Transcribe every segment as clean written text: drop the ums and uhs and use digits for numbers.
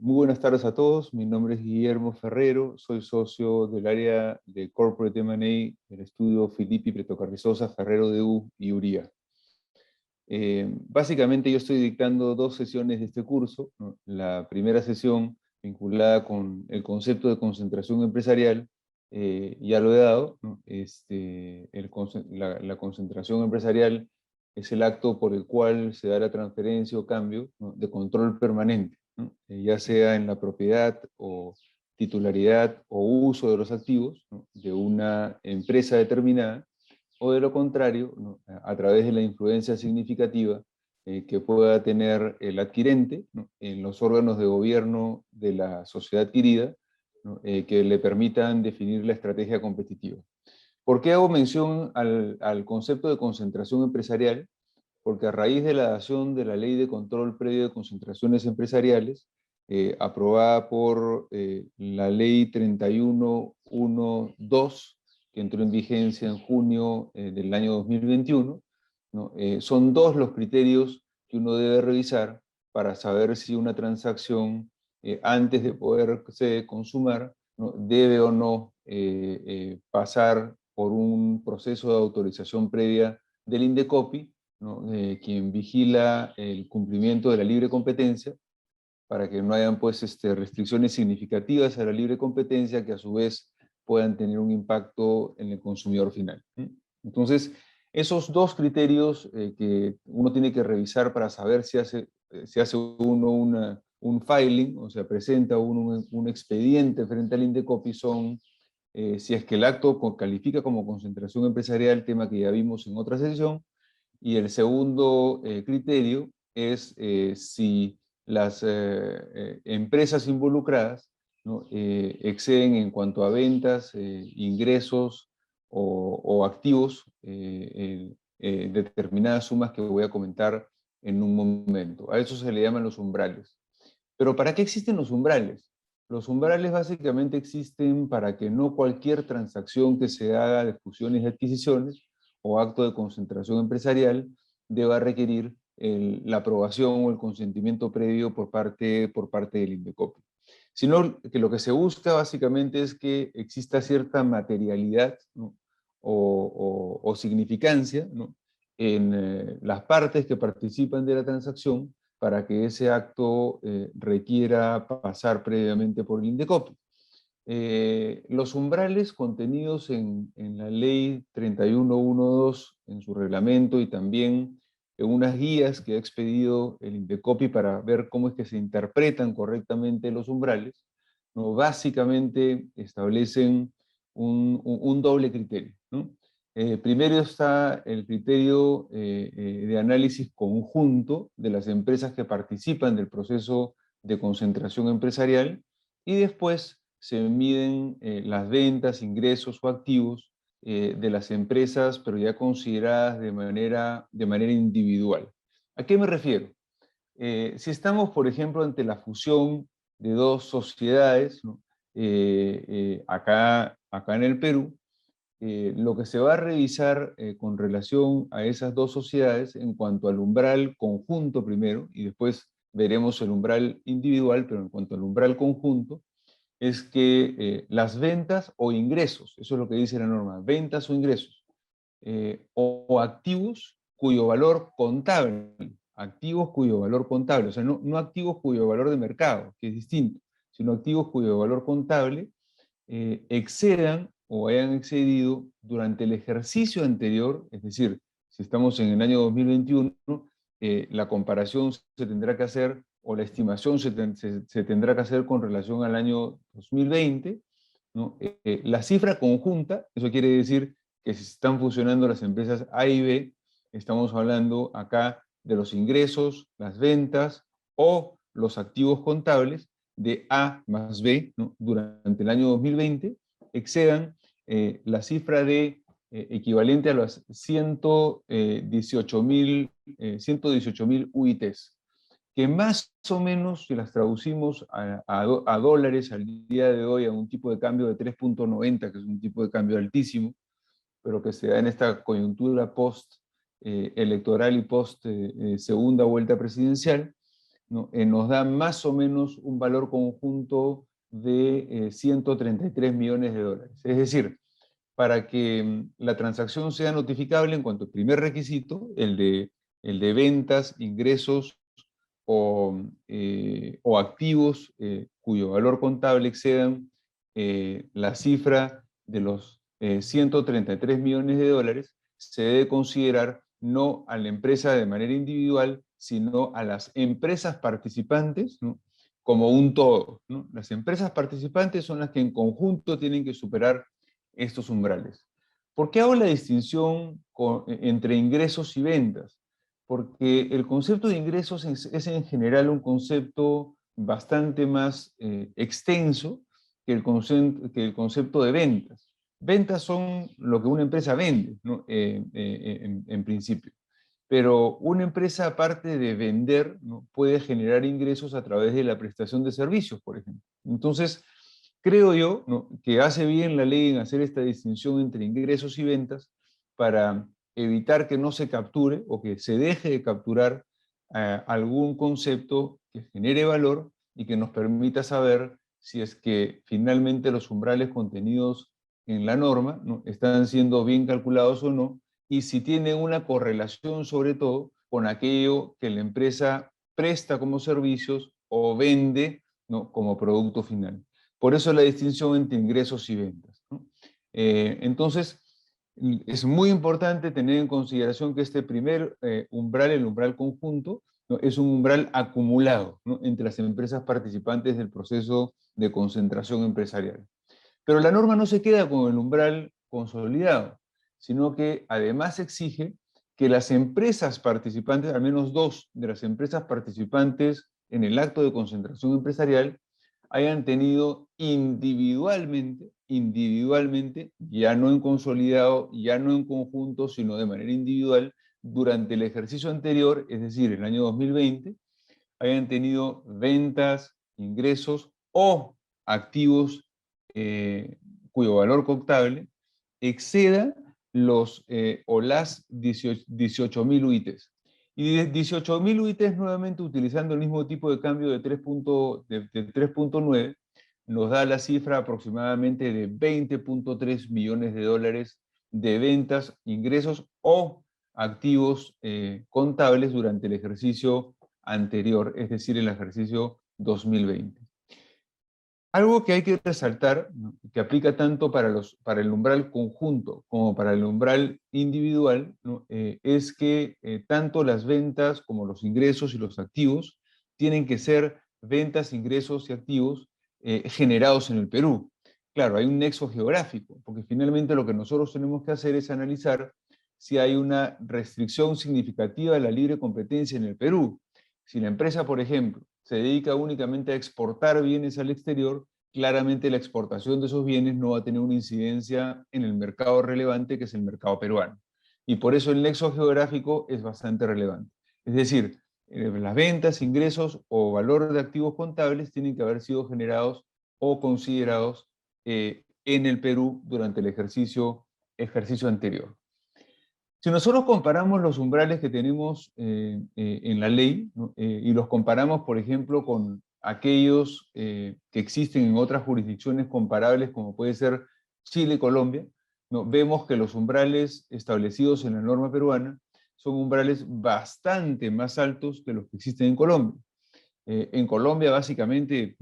Muy buenas tardes a todos. Mi nombre es Guillermo Ferrero. Soy socio del área de Corporate M&A del estudio Filippi Preto Carrizosa, Ferrero de U y Uría. Básicamente yo estoy dictando dos sesiones de este curso, ¿no? La primera sesión vinculada con el concepto de concentración empresarial, ya lo he dado, ¿no? La concentración empresarial es el acto por el cual se da la transferencia o cambio, ¿no?, de control permanente, ¿no?, ya sea en la propiedad o titularidad o uso de los activos, ¿no?, de una empresa determinada, o de lo contrario, ¿no?, a través de la influencia significativa que pueda tener el adquirente, ¿no?, en los órganos de gobierno de la sociedad adquirida, ¿no?, que le permitan definir la estrategia competitiva. ¿Por qué hago mención al concepto de concentración empresarial? Porque a raíz de la adopción de la Ley de Control Previo de Concentraciones Empresariales, aprobada por la Ley 31112, que entró en vigencia en junio del año 2021, ¿no? Son dos los criterios que uno debe revisar para saber si una transacción, antes de poderse consumar, ¿no?, debe o no pasar por un proceso de autorización previa del INDECOPI, ¿no?, quien vigila el cumplimiento de la libre competencia, para que no hayan pues, restricciones significativas a la libre competencia que a su vez puedan tener un impacto en el consumidor final. Entonces, esos dos criterios que uno tiene que revisar para saber si hace uno un filing, o sea, presenta uno un expediente frente al INDECOPI, son si es que el acto califica como concentración empresarial, tema que ya vimos en otra sesión, y el segundo criterio es si las empresas involucradas, ¿no?, exceden en cuanto a ventas, ingresos o activos determinadas sumas que voy a comentar en un momento. A eso se le llaman los umbrales. Pero ¿para qué existen los umbrales? Los umbrales básicamente existen para que no cualquier transacción que se haga de fusiones y adquisiciones o acto de concentración empresarial deba requerir la aprobación o el consentimiento previo por parte del INDECOPI. Sino que lo que se busca básicamente es que exista cierta materialidad, ¿no?, o significancia, ¿no?, en las partes que participan de la transacción para que ese acto requiera pasar previamente por el INDECOPI. Los umbrales contenidos en la ley 31112, en su reglamento, y también en unas guías que ha expedido el INDECOPI para ver cómo es que se interpretan correctamente los umbrales, ¿no?, básicamente establecen un doble criterio, ¿no? Primero está el criterio de análisis conjunto de las empresas que participan del proceso de concentración empresarial, y después se miden las ventas, ingresos o activos de las empresas, pero ya consideradas de manera individual. ¿A qué me refiero? Si estamos, por ejemplo, ante la fusión de dos sociedades, ¿no?, acá en el Perú, lo que se va a revisar con relación a esas dos sociedades en cuanto al umbral conjunto primero, y después veremos el umbral individual, pero en cuanto al umbral conjunto, es que las ventas o ingresos, eso es lo que dice la norma, ventas o ingresos, o activos cuyo valor contable, o sea, no activos cuyo valor de mercado, que es distinto, sino activos cuyo valor contable excedan o hayan excedido durante el ejercicio anterior, es decir, si estamos en el año 2021, la comparación se tendrá que hacer, o la estimación se tendrá que hacer con relación al año 2020, ¿no? La cifra conjunta, eso quiere decir que si están fusionando las empresas A y B, estamos hablando acá de los ingresos, las ventas o los activos contables de A más B, ¿no?, durante el año 2020, excedan la cifra de equivalente a los 118.000 UITs, que más o menos, si las traducimos a dólares al día de hoy, a un tipo de cambio de 3.90, que es un tipo de cambio altísimo, pero que se da en esta coyuntura post electoral y post segunda vuelta presidencial, ¿no? Nos da más o menos un valor conjunto de 133 millones de dólares. Es decir, para que la transacción sea notificable en cuanto al primer requisito, el de ventas, ingresos o activos cuyo valor contable excedan la cifra de los 133 millones de dólares, se debe considerar no a la empresa de manera individual, sino a las empresas participantes, ¿no? Como un todo, ¿no? Las empresas participantes son las que en conjunto tienen que superar estos umbrales. ¿Por qué hago la distinción entre ingresos y ventas? Porque el concepto de ingresos es en general un concepto bastante más extenso que el concepto de ventas. Ventas son lo que una empresa vende, ¿no? En principio. Pero una empresa, aparte de vender, ¿no? Puede generar ingresos a través de la prestación de servicios, por ejemplo. Entonces, creo yo, ¿no?, que hace bien la ley en hacer esta distinción entre ingresos y ventas para evitar que no se capture o que se deje de capturar algún concepto que genere valor y que nos permita saber si es que finalmente los umbrales contenidos en la norma, ¿no?, están siendo bien calculados o no, y si tiene una correlación sobre todo con aquello que la empresa presta como servicios o vende, ¿no?, como producto final. Por eso la distinción entre ingresos y ventas, ¿no? Entonces, es muy importante tener en consideración que este primer umbral, el umbral conjunto, ¿no?, es un umbral acumulado, ¿no?, entre las empresas participantes del proceso de concentración empresarial. Pero la norma no se queda con el umbral consolidado, sino que además exige que las empresas participantes, al menos dos de las empresas participantes en el acto de concentración empresarial, hayan tenido individualmente, ya no en consolidado, ya no en conjunto, sino de manera individual, durante el ejercicio anterior, es decir, el año 2020, hayan tenido ventas, ingresos o activos cuyo valor contable exceda los o las 18.000 UITs. Y 18.000 UITs, nuevamente utilizando el mismo tipo de cambio de 3.9, nos da la cifra aproximadamente de 20.3 millones de dólares de ventas, ingresos o activos contables durante el ejercicio anterior, es decir, el ejercicio 2020. Algo que hay que resaltar, ¿no?, que aplica tanto para el umbral conjunto como para el umbral individual, ¿no?, es que tanto las ventas como los ingresos y los activos tienen que ser ventas, ingresos y activos generados en el Perú. Claro, hay un nexo geográfico, porque finalmente lo que nosotros tenemos que hacer es analizar si hay una restricción significativa de la libre competencia en el Perú. Si la empresa, por ejemplo, se dedica únicamente a exportar bienes al exterior, claramente la exportación de esos bienes no va a tener una incidencia en el mercado relevante, que es el mercado peruano. Y por eso el nexo geográfico es bastante relevante. Es decir, las ventas, ingresos o valor de activos contables tienen que haber sido generados o considerados en el Perú durante el ejercicio anterior. Si nosotros comparamos los umbrales que tenemos en la ley, ¿no?, y los comparamos, por ejemplo, con aquellos que existen en otras jurisdicciones comparables, como puede ser Chile y Colombia, ¿no?, vemos que los umbrales establecidos en la norma peruana son umbrales bastante más altos que los que existen en Colombia. En Colombia, básicamente,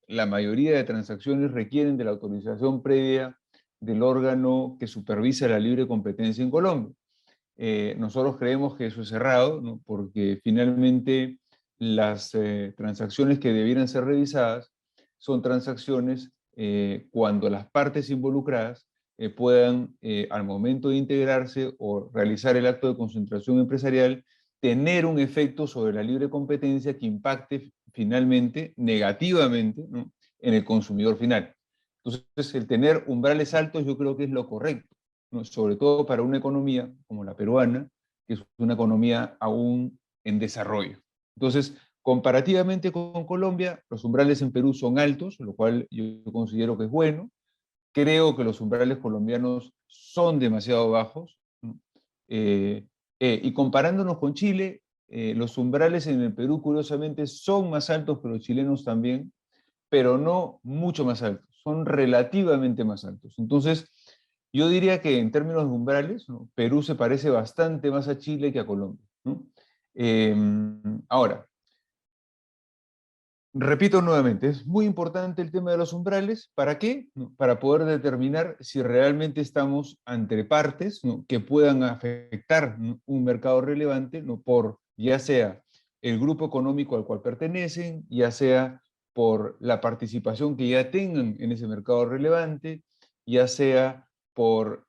la mayoría de transacciones requieren de la autorización previa del órgano que supervisa la libre competencia en Colombia. Nosotros creemos que eso es errado, ¿no?, porque finalmente las transacciones que debieran ser revisadas son transacciones cuando las partes involucradas puedan, al momento de integrarse o realizar el acto de concentración empresarial, tener un efecto sobre la libre competencia que impacte finalmente negativamente, ¿no?, en el consumidor final. Entonces, el tener umbrales altos yo creo que es lo correcto, ¿no?, sobre todo para una economía como la peruana, que es una economía aún en desarrollo. Entonces, comparativamente con Colombia, los umbrales en Perú son altos, lo cual yo considero que es bueno. Creo que los umbrales colombianos son demasiado bajos, ¿no? Y comparándonos con Chile, los umbrales en el Perú, curiosamente, son más altos que los chilenos también, pero no mucho más altos, son relativamente más altos. Entonces, yo diría que en términos de umbrales, ¿no?, Perú se parece bastante más a Chile que a Colombia, ¿no? Ahora, repito nuevamente, es muy importante el tema de los umbrales. ¿Para qué? ¿No? Para poder determinar si realmente estamos ante partes, ¿no?, que puedan afectar, ¿no?, un mercado relevante, ¿no?, por ya sea el grupo económico al cual pertenecen, ya sea por la participación que ya tengan en ese mercado relevante, ya sea por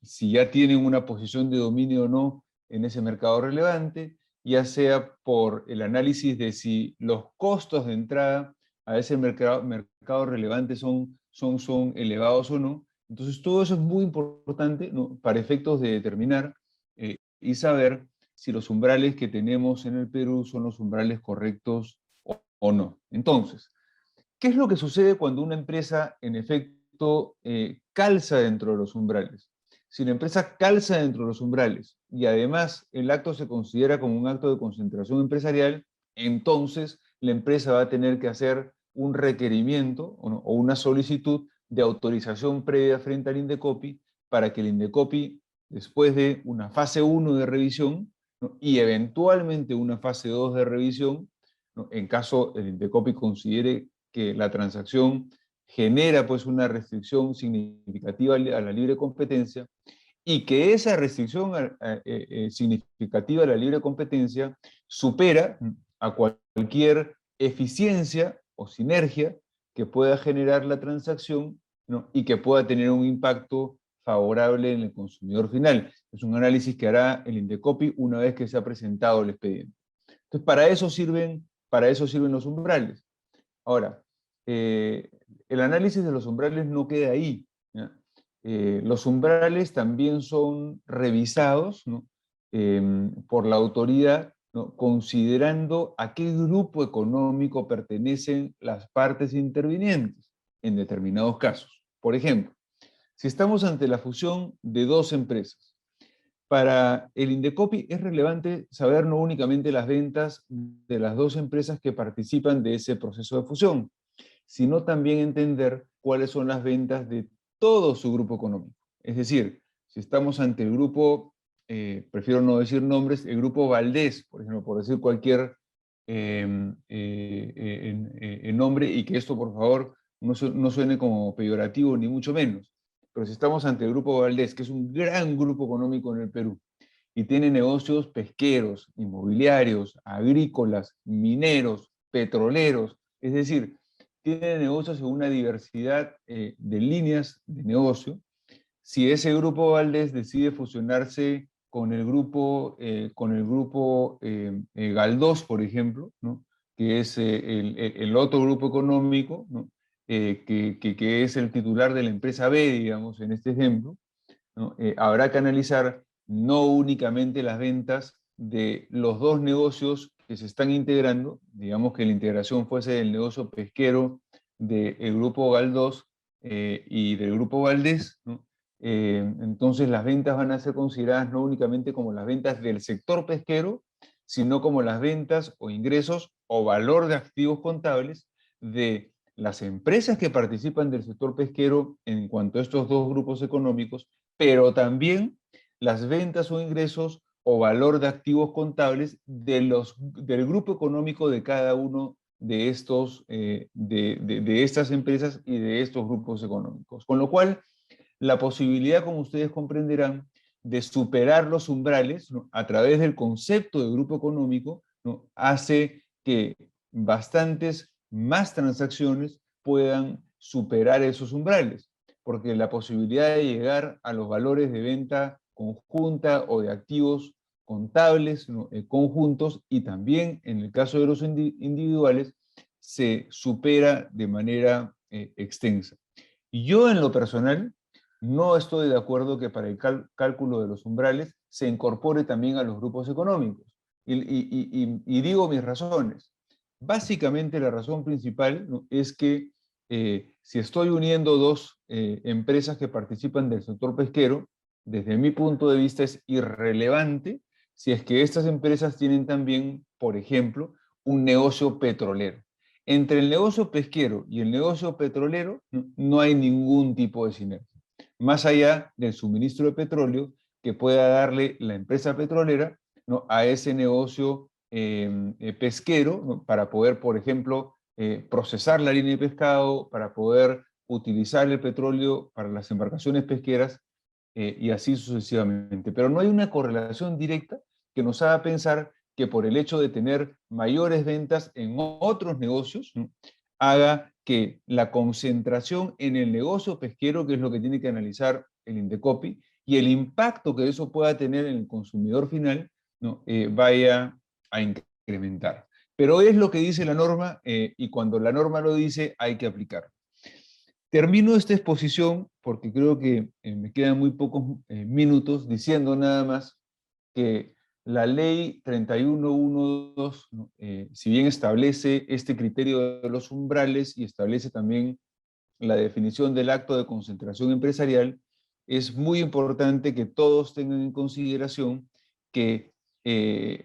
si ya tienen una posición de dominio o no en ese mercado relevante, ya sea por el análisis de si los costos de entrada a ese mercado relevante son elevados o no. Entonces, todo eso es muy importante, ¿no?, para efectos de determinar y saber si los umbrales que tenemos en el Perú son los umbrales correctos o no. Entonces, ¿qué es lo que sucede cuando una empresa, en efecto, calza dentro de los umbrales? Si la empresa calza dentro de los umbrales y además el acto se considera como un acto de concentración empresarial, entonces la empresa va a tener que hacer un requerimiento o una solicitud de autorización previa frente al Indecopi para que el Indecopi, después de una fase 1 de revisión, ¿no?, y eventualmente una fase 2 de revisión, ¿no?, en caso el Indecopi considere que la transacción genera pues una restricción significativa a la libre competencia y que esa restricción significativa a la libre competencia supera a cualquier eficiencia o sinergia que pueda generar la transacción, ¿no?, y que pueda tener un impacto favorable en el consumidor final. Es un análisis que hará el Indecopi una vez que se ha presentado el expediente. Entonces, para eso sirven los umbrales. Ahora, el análisis de los umbrales no queda ahí, ¿ya? Los umbrales también son revisados, ¿no?, por la autoridad, ¿no?, considerando a qué grupo económico pertenecen las partes intervinientes en determinados casos. Por ejemplo, si estamos ante la fusión de dos empresas, para el Indecopi es relevante saber no únicamente las ventas de las dos empresas que participan de ese proceso de fusión, sino también entender cuáles son las ventas de todo su grupo económico. Es decir, si estamos ante el grupo, prefiero no decir nombres, el grupo Valdés, por ejemplo, por decir cualquier nombre, y que esto, por favor, no suene como peyorativo, ni mucho menos. Pero si estamos ante el grupo Valdés, que es un gran grupo económico en el Perú, y tiene negocios pesqueros, inmobiliarios, agrícolas, mineros, petroleros, es decir, tiene negocios en una diversidad de líneas de negocio. Si ese grupo Valdés decide fusionarse con el grupo Galdós, por ejemplo, ¿no?, que es el otro grupo económico, ¿no?, que es el titular de la empresa B, digamos, en este ejemplo, ¿no?, habrá que analizar no únicamente las ventas de los dos negocios que se están integrando, digamos que la integración fuese del negocio pesquero del grupo Galdós y del grupo Valdés, ¿no? Entonces las ventas van a ser consideradas no únicamente como las ventas del sector pesquero, sino como las ventas o ingresos o valor de activos contables de las empresas que participan del sector pesquero en cuanto a estos dos grupos económicos, pero también las ventas o ingresos o valor de activos contables del grupo económico de cada uno de estas empresas y de estos grupos económicos. Con lo cual, la posibilidad, como ustedes comprenderán, de superar los umbrales, ¿no?, a través del concepto de grupo económico, ¿no?, hace que bastantes más transacciones puedan superar esos umbrales, porque la posibilidad de llegar a los valores de venta conjunta o de activos contables, ¿no?, conjuntos, y también en el caso de los individuales, se supera de manera extensa. Y yo, en lo personal, no estoy de acuerdo que para el cálculo de los umbrales se incorpore también a los grupos económicos. Y digo mis razones. Básicamente la razón principal, ¿no?, es que si estoy uniendo dos empresas que participan del sector pesquero, desde mi punto de vista es irrelevante si es que estas empresas tienen también, por ejemplo, un negocio petrolero. Entre el negocio pesquero y el negocio petrolero no hay ningún tipo de sinergia. Más allá del suministro de petróleo que pueda darle la empresa petrolera, ¿no?, a ese negocio pesquero, ¿no?, para poder, por ejemplo, procesar la línea de pescado, para poder utilizar el petróleo para las embarcaciones pesqueras y así sucesivamente. Pero no hay una correlación directa que nos haga pensar que por el hecho de tener mayores ventas en otros negocios, ¿no?, haga que la concentración en el negocio pesquero, que es lo que tiene que analizar el Indecopi, y el impacto que eso pueda tener en el consumidor final, ¿no?, vaya a incrementar. Pero es lo que dice la norma y cuando la norma lo dice hay que aplicarlo. Termino esta exposición porque creo que me quedan muy pocos minutos diciendo nada más que la ley 3112, ¿no?, si bien establece este criterio de los umbrales y establece también la definición del acto de concentración empresarial, es muy importante que todos tengan en consideración que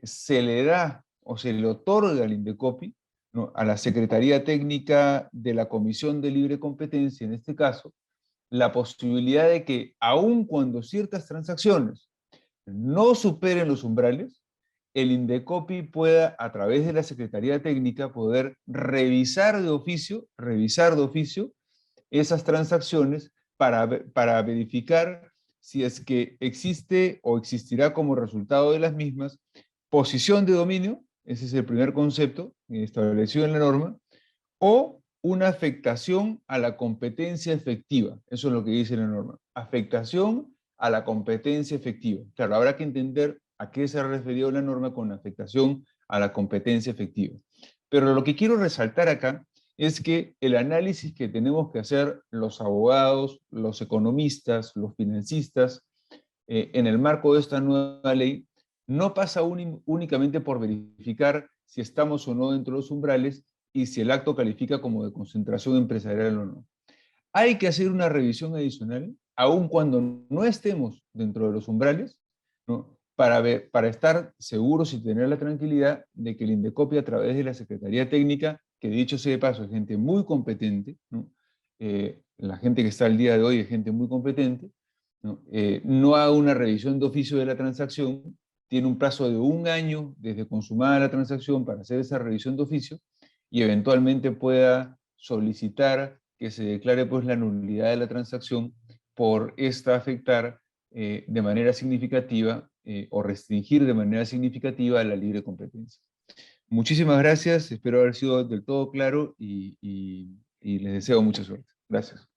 se le da o se le otorga al Indecopi, ¿no?, a la Secretaría Técnica de la Comisión de Libre Competencia, en este caso, la posibilidad de que, aun cuando ciertas transacciones no superen los umbrales, el Indecopi pueda, a través de la Secretaría Técnica, poder revisar de oficio esas transacciones para verificar si es que existe o existirá como resultado de las mismas posición de dominio, ese es el primer concepto establecido en la norma, o una afectación a la competencia efectiva. Eso es lo que dice la norma. Afectación a la competencia efectiva. Claro, habrá que entender a qué se ha referido la norma con afectación a la competencia efectiva. Pero lo que quiero resaltar acá es que el análisis que tenemos que hacer los abogados, los economistas, los financistas, en el marco de esta nueva ley, no pasa únicamente por verificar si estamos o no dentro de los umbrales y si el acto califica como de concentración empresarial o no. Hay que hacer una revisión adicional, aun cuando no estemos dentro de los umbrales, ¿no?, para estar seguros y tener la tranquilidad de que el Indecopi, a través de la Secretaría Técnica, que dicho sea de paso, es gente muy competente, ¿no?, la gente que está al día de hoy es gente muy competente, ¿no?, no haga una revisión de oficio de la transacción, tiene un plazo de 1 año desde consumada la transacción para hacer esa revisión de oficio y eventualmente pueda solicitar que se declare pues la nulidad de la transacción por esta afectar de manera significativa o restringir de manera significativa la libre competencia. Muchísimas gracias, espero haber sido del todo claro y les deseo mucha suerte. Gracias.